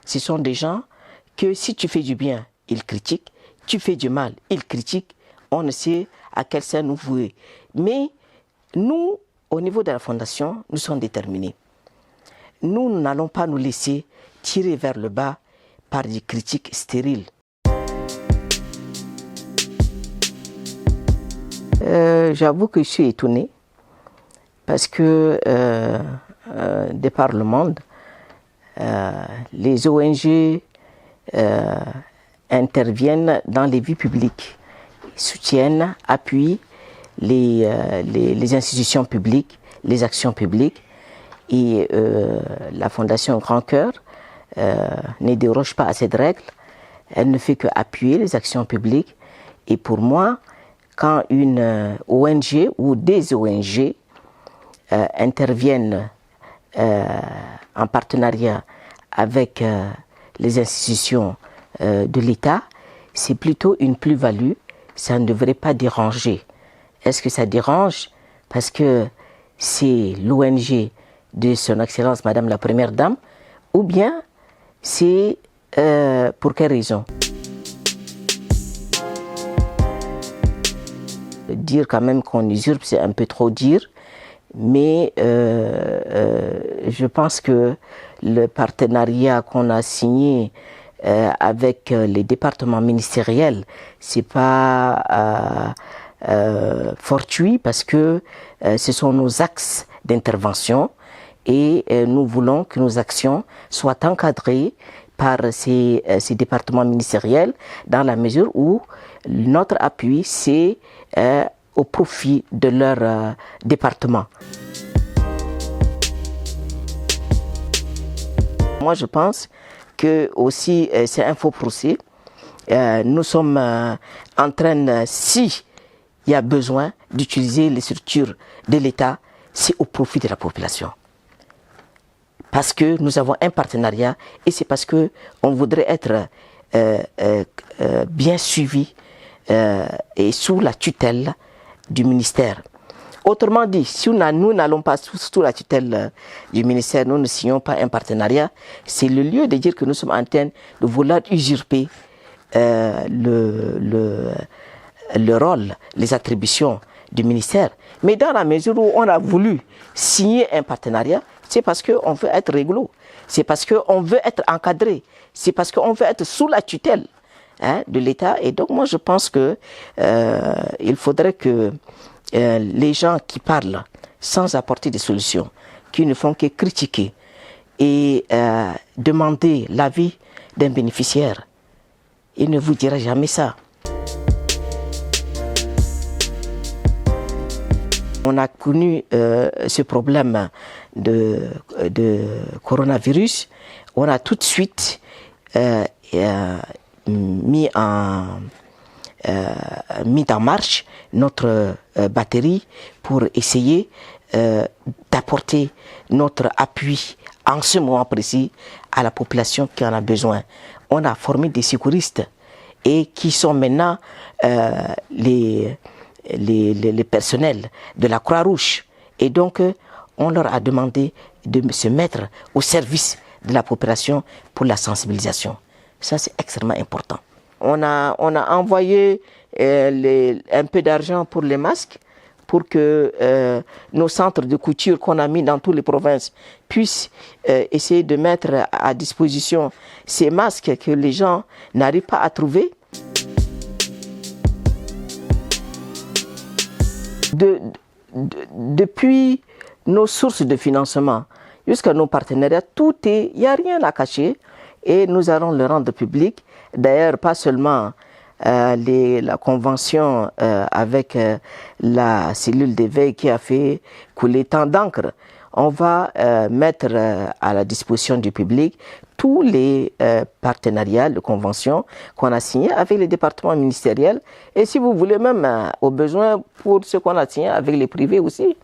ce sont des gens que si tu fais du bien, ils critiquent, tu fais du mal, ils critiquent, on ne sait à quel sein nous vouer. Mais nous, au niveau de la Fondation, nous sommes déterminés. Nous n'allons pas nous laisser tirer vers le bas par des critiques stériles. J'avoue que je suis étonné parce que de par le monde, les ONG interviennent dans les vies publiques, soutiennent, appuient les institutions publiques, les actions publiques. Et la Fondation Grand Cœur ne déroge pas à cette règle. Elle ne fait qu'appuyer les actions publiques. Et pour moi, quand une ONG ou des ONG interviennent en partenariat avec les institutions de l'État, c'est plutôt une plus-value. Ça ne devrait pas déranger. Est-ce que ça dérange? Parce que c'est l'ONG de Son Excellence Madame la Première Dame, ou bien c'est pour quelle raison? Dire quand même qu'on usurpe, c'est un peu trop dire, mais je pense que le partenariat qu'on a signé avec les départements ministériels, c'est pas fortuit parce que ce sont nos axes d'intervention et nous voulons que nos actions soient encadrées par ces départements ministériels dans la mesure où notre appui c'est au profit de leur département. Moi je pense que aussi c'est un faux procès. Nous sommes en train, si il y a besoin d'utiliser les structures de l'État, c'est au profit de la population. Parce que nous avons un partenariat et c'est parce qu'on voudrait être bien suivi et sous la tutelle du ministère. Autrement dit, si nous n'allons pas sous la tutelle du ministère, nous ne signons pas un partenariat, c'est le lieu de dire que nous sommes en train de vouloir usurper le rôle, les attributions du ministère. Mais dans la mesure où on a voulu signer un partenariat, c'est parce qu'on veut être réglo, c'est parce qu'on veut être encadré, c'est parce qu'on veut être sous la tutelle de l'État. Et donc moi je pense que il faudrait que les gens qui parlent sans apporter des solutions, qui ne font que critiquer et demander l'avis d'un bénéficiaire, il ne vous dira jamais ça. On a connu ce problème de coronavirus. On a tout de suite mis en marche notre batterie pour essayer d'apporter notre appui en ce moment précis à la population qui en a besoin. On a formé des secouristes et qui sont maintenant les personnels de la Croix-Rouge. Et donc, on leur a demandé de se mettre au service de la population pour la sensibilisation. Ça, c'est extrêmement important. On a envoyé un peu d'argent pour les masques, pour que nos centres de couture qu'on a mis dans toutes les provinces puissent essayer de mettre à disposition ces masques que les gens n'arrivent pas à trouver. Depuis nos sources de financement jusqu'à nos partenariats, il n'y a rien à cacher et nous allons le rendre public. D'ailleurs, pas seulement la convention avec la cellule d'éveil qui a fait couler tant d'encre. On va mettre à la disposition du public tous les partenariats de conventions qu'on a signés avec les départements ministériels et si vous voulez même au besoin pour ce qu'on a signé avec les privés aussi.